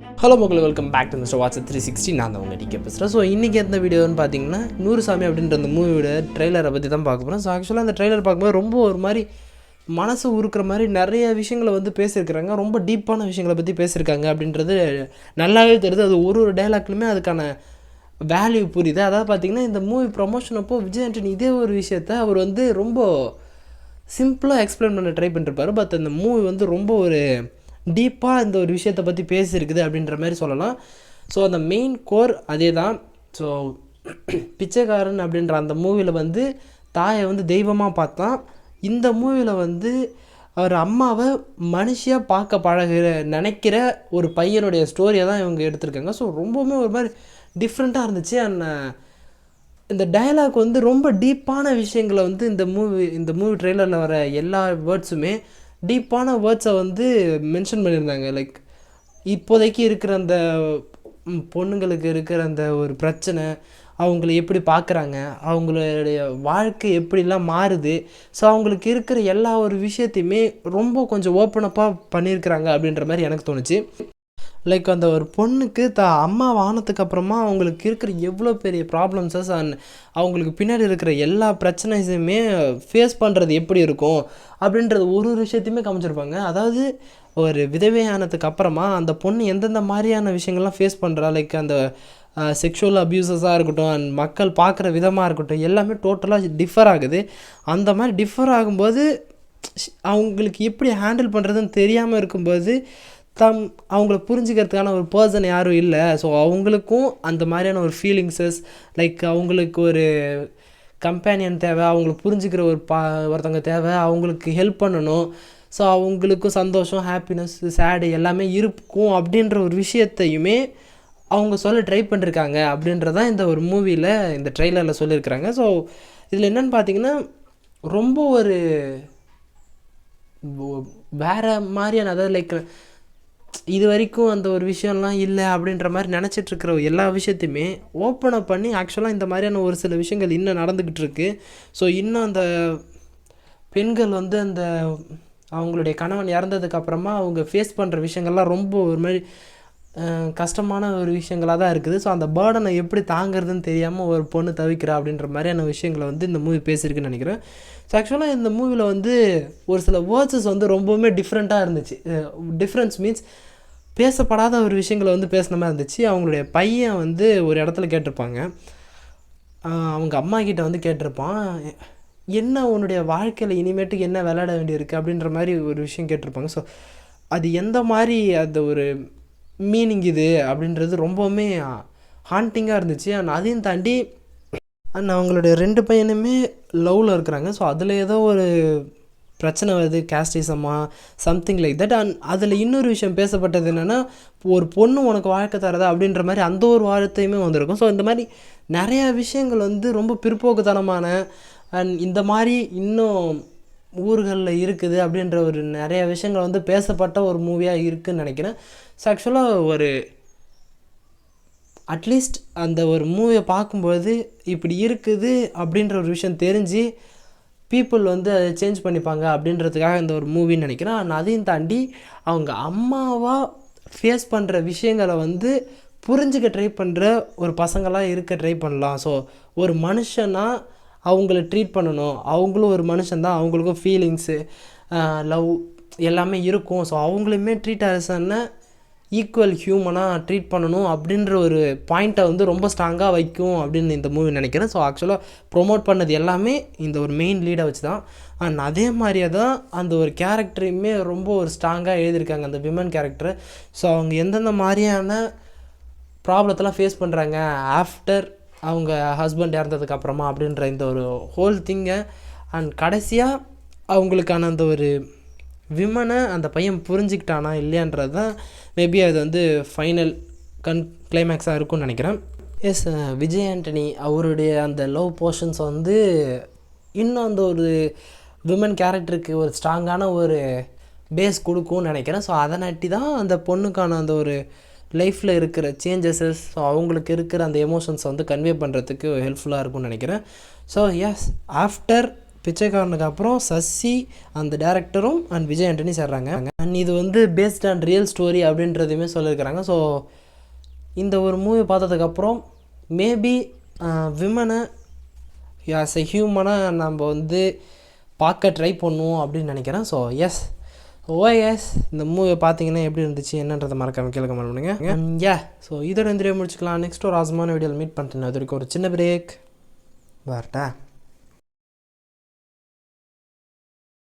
Hello மக்கள், welcome back to Mister Whats 360. நான் தான் உங்கள் டிகே பேசுகிறேன். ஸோ இன்றைக்கி எந்த வீடியோன்னு பார்த்தீங்கன்னா, நூறுசாமி அப்படின்ற அந்த மூவியோட ட்ரெய்லரை பற்றி தான் பார்க்க போகிறோம். ஸோ ஆக்சுவலாக அந்த ட்ரெய்லர் பார்க்கும்போது ரொம்ப ஒரு மாதிரி மனசு உருக்கிற மாதிரி நிறைய விஷயங்களை வந்து பேசியிருக்கிறாங்க. ரொம்ப டீப்பான விஷயங்களை பற்றி பேசியிருக்காங்க அப்படின்றது நல்லாவே தெரியுது. அது ஒரு டைலாக்லையுமே அதுக்கான வேல்யூ புரியுது. அதாவது பார்த்திங்கன்னா, இந்த மூவி ப்ரொமோஷன் அப்போ விஜய் ஆண்டனி இதே ஒரு விஷயத்தை அவர் வந்து ரொம்ப சிம்பிளாக எக்ஸ்பிளைன் பண்ண ட்ரை பண்ணிருப்பார். பட் அந்த மூவி வந்து ரொம்ப ஒரு டீப்பாக இந்த ஒரு விஷயத்தை பற்றி பேசியிருக்குது அப்படின்ற மாதிரி சொல்லலாம். ஸோ அந்த மெயின் கோர் அதே தான். ஸோ பிச்சைக்காரன் அப்படின்ற அந்த மூவியில் வந்து தாயை வந்து தெய்வமாக பார்த்தான். இந்த மூவியில் வந்து அவர் அம்மாவை மனுஷியாக பார்க்க நினைக்கிற ஒரு பையனுடைய ஸ்டோரியை தான் இவங்க எடுத்திருக்காங்க. ஸோ ரொம்பவுமே ஒரு மாதிரி டிஃப்ரெண்ட்டாக இருந்துச்சு. அண்ட் இந்த டயலாக் வந்து ரொம்ப டீப்பான விஷயங்களை வந்து இந்த மூவி ட்ரெய்லரில் வர எல்லா வேர்ட்ஸுமே டீப்பான வேர்ட்ஸை வந்து மென்ஷன் பண்ணியிருந்தாங்க. லைக் இப்போதைக்கு இருக்கிற அந்த பொண்ணுங்களுக்கு இருக்கிற அந்த ஒரு பிரச்சனை, அவங்கள எப்படி பார்க்குறாங்க, அவங்களுடைய வாழ்க்கை எப்படிலாம் மாறுது, ஸோ அவங்களுக்கு இருக்கிற எல்லா ஒரு விஷயத்தையுமே ரொம்ப கொஞ்சம் ஓப்பனப்பாக பண்ணியிருக்கிறாங்க அப்படின்ற மாதிரி எனக்கு தோணுச்சு. லைக் அந்த ஒரு பொண்ணுக்கு அம்மா ஆனதுக்கு அப்புறமா அவங்களுக்கு இருக்கிற எவ்வளோ பெரிய ப்ராப்ளம்ஸஸ் அண்ட் அவங்களுக்கு பின்னாடி இருக்கிற எல்லா பிரச்சனைஸுமே ஃபேஸ் பண்ணுறது எப்படி இருக்கும் அப்படின்றது ஒரு விஷயத்தையுமே காமிச்சிருப்பாங்க. அதாவது ஒரு விதவையானதுக்கு அப்புறமா அந்த பொண்ணு எந்தெந்த மாதிரியான விஷயங்கள்லாம் ஃபேஸ் பண்ணுறா, லைக் அந்த செக்ஷுவல் அப்யூசஸாக இருக்கட்டும் அண்ட் மக்கள் பார்க்குற விதமாக இருக்கட்டும், எல்லாமே டோட்டலாக டிஃபர் ஆகுது. அந்த மாதிரி டிஃபர் ஆகும்போது அவங்களுக்கு எப்படி ஹேண்டில் பண்ணுறதுன்னு தெரியாமல் இருக்கும்போது அவங்கள புரிஞ்சுக்கிறதுக்கான ஒரு பர்சன் யாரும் இல்லை. ஸோ அவங்களுக்கும் அந்த மாதிரியான ஒரு ஃபீலிங்ஸஸ், லைக் அவங்களுக்கு ஒரு கம்பேனியன் தேவை, அவங்கள புரிஞ்சுக்கிற ஒருத்தவங்க தேவை, அவங்களுக்கு ஹெல்ப் பண்ணணும். ஸோ அவங்களுக்கும் சந்தோஷம், ஹாப்பினஸ், சேடு எல்லாமே இருக்கும் அப்படின்ற ஒரு விஷயத்தையுமே அவங்க சொல்ல ட்ரை பண்ணியிருக்காங்க அப்படின்றதான் இந்த ஒரு மூவியில் இந்த ட்ரெய்லரில் சொல்லியிருக்கிறாங்க. ஸோ இதில் என்னென்னு பார்த்தீங்கன்னா, ரொம்ப ஒரு வேறு மாதிரியான, அதாவது லைக் இது வரைக்கும் அந்த ஒரு விஷயம்லாம் இல்லை அப்படின்ற மாதிரி நினச்சிட்ருக்கிற எல்லா விஷயத்தையுமே ஓப்பன் அப் பண்ணி ஆக்சுவலாக இந்த மாதிரியான ஒரு சில விஷயங்கள் இன்னும் நடந்துக்கிட்டு இருக்கு. ஸோ இன்னும் அந்த பெண்கள் வந்து அந்த அவங்களுடைய கணவன் இறந்ததுக்கப்புறமா அவங்க ஃபேஸ் பண்ணுற விஷயங்கள்லாம் ரொம்ப ஒரு மாதிரி கஷ்டமான ஒரு விஷயங்களாக தான் இருக்குது. ஸோ அந்த பேர்டனை எப்படி தாங்கிறதுன்னு தெரியாமல் ஒரு பொண்ணு தவிக்கிறா அப்படின்ற மாதிரியான விஷயங்களை வந்து இந்த மூவி பேசியிருக்குன்னு நினைக்கிறேன். ஸோ ஆக்சுவலாக இந்த மூவியில் வந்து ஒரு சில வேர்ட்ஸஸ் வந்து ரொம்பவுமே டிஃப்ரெண்ட்டாக இருந்துச்சு. டிஃப்ரென்ஸ் மீன்ஸ் பேசப்படாத ஒரு விஷயங்களை வந்து பேசின மாதிரி இருந்துச்சு. அவங்களுடைய பையன் வந்து ஒரு இடத்துல கேட்டிருப்பாங்க, அவங்க அம்மா கிட்ட வந்து கேட்டிருப்பான், என்ன உன்னுடைய வாழ்க்கையில் இனிமேட்டுக்கு என்ன விளையாட வேண்டியிருக்கு அப்படின்ற மாதிரி ஒரு விஷயம் கேட்டிருப்பாங்க. ஸோ அது எந்த மாதிரி அந்த ஒரு மீனிங் இது அப்படின்றது ரொம்பவுமே ஹாண்டிங்காக இருந்துச்சு. அண்ட் அதையும் தாண்டி அண்ட் அவங்களுடைய 2 பையனுமே லவ்வில் இருக்கிறாங்க. ஸோ அதில் ஏதோ ஒரு பிரச்சனை வருது, கேஸ்டிசமா சம்திங் லைக் தட். அண்ட் அதில் இன்னொரு விஷயம் பேசப்பட்டது என்னென்னா, ஒரு பொண்ணு உனக்கு வாழ்க்கை தரதா அப்படின்ற மாதிரி அந்த ஒரு வார்த்தையுமே வந்திருக்கும். ஸோ இந்த மாதிரி நிறையா விஷயங்கள் வந்து ரொம்ப பிற்போக்குத்தனமான அண்ட் இந்த மாதிரி இன்னும் ஊர்களில் இருக்குது அப்படின்ற ஒரு நிறைய விஷயங்கள் வந்து பேசப்பட்ட ஒரு மூவியாக இருக்குதுன்னு நினைக்கிறேன். ஸோ ஆக்சுவலாக ஒரு அட்லீஸ்ட் அந்த ஒரு மூவியை பார்க்கும்போது இப்படி இருக்குது அப்படின்ற ஒரு விஷயம் தெரிஞ்சு பீப்புள் வந்து அதை சேஞ்ச் பண்ணிப்பாங்க அப்படின்றதுக்காக இந்த ஒரு மூவின்னு நினைக்கிறேன். ஆனால் அதையும் தாண்டி அவங்க அம்மாவாக ஃபேஸ் பண்ணுற விஷயங்களை வந்து புரிஞ்சுக்க ட்ரை பண்ணுற ஒரு பசங்களாக இருக்க ட்ரை பண்ணலாம். ஸோ ஒரு மனுஷனாக அவங்கள ட்ரீட் பண்ணணும், அவங்களும் ஒரு மனுஷன்தான், அவங்களுக்கும் ஃபீலிங்ஸு, லவ் எல்லாமே இருக்கும். ஸோ அவங்களுமே ட்ரீட் ஆசன்னா ஈக்குவல் ஹியூமனாக ட்ரீட் பண்ணணும் அப்படின்ற ஒரு பாயிண்ட்டை வந்து ரொம்ப ஸ்ட்ராங்காக வைக்கும் அப்படின்னு இந்த மூவி நினைக்கிறேன். ஸோ ஆக்சுவலாக ப்ரொமோட் பண்ணது எல்லாமே இந்த ஒரு மெயின் லீடை வச்சு தான். அண்ட் அதே மாதிரியே தான் அந்த ஒரு கேரக்டரையுமே ரொம்ப ஒரு ஸ்ட்ராங்காக எழுதியிருக்காங்க, அந்த விமன் கேரக்டரை. ஸோ அவங்க எந்தெந்த மாதிரியான ப்ராப்ளத்தெல்லாம் ஃபேஸ் பண்ணுறாங்க ஆஃப்டர் அவங்க ஹஸ்பண்ட் இறந்ததுக்கு அப்புறமா அப்படின்ற இந்த ஒரு ஹோல் திங்கை அண்ட் கடைசியாக அவங்களுக்கான அந்த ஒரு விமனை அந்த பையன் புரிஞ்சுக்கிட்டானா இல்லையான்றது தான் மேபி அது வந்து ஃபைனல் கிளைமேக்ஸாக இருக்கும்னு நினைக்கிறேன். எஸ், விஜய் ஆண்டனி அவருடைய அந்த லவ் போர்ஷன்ஸ் வந்து இன்னும் அந்த ஒரு விமன் கேரக்டருக்கு ஒரு ஸ்ட்ராங்கான ஒரு பேஸ் கொடுக்கும்னு நினைக்கிறேன். ஸோ அதனாட்டி தான் அந்த பொண்ணுக்கான அந்த ஒரு லைஃப்பில் இருக்கிற சேஞ்சஸஸ், ஸோ அவங்களுக்கு இருக்கிற அந்த எமோஷன்ஸை வந்து கன்வே பண்ணுறதுக்கு ஹெல்ப்ஃபுல்லாக இருக்கும்னு நினைக்கிறேன். ஸோ எஸ், ஆஃப்டர் பிச்சைக்காரனுக்கு அப்புறம் சசி அந்த டேரக்டரும் அண்ட் விஜய் ஆண்டனி சேர்றாங்க. அண்ட் இது வந்து பேஸ்ட் ஆன் ரியல் ஸ்டோரி அப்படின்றதையுமே சொல்லியிருக்கிறாங்க. ஸோ இந்த ஒரு மூவி பார்த்ததுக்கப்புறம் மேபி விமனை ஆஸ் எ ஹியூமனாக நம்ம வந்து பார்க்க ட்ரை பண்ணுவோம் அப்படின்னு நினைக்கிறேன். ஸோ எஸ் இந்த மூவி பார்த்தீங்கன்னா எப்படி இருந்துச்சு என்னன்றதை மறக்காமல் கேட்க பண்ணுங்க. ஸோ இதோட இந்த வீடியோ முடிச்சுக்கலாம். நெக்ஸ்ட் ஒரு ஆசமான வீடியோவில் மீட் பண்ணிட்டேன். அது வரைக்கும் ஒரு சின்ன பிரேக் வரட்டா.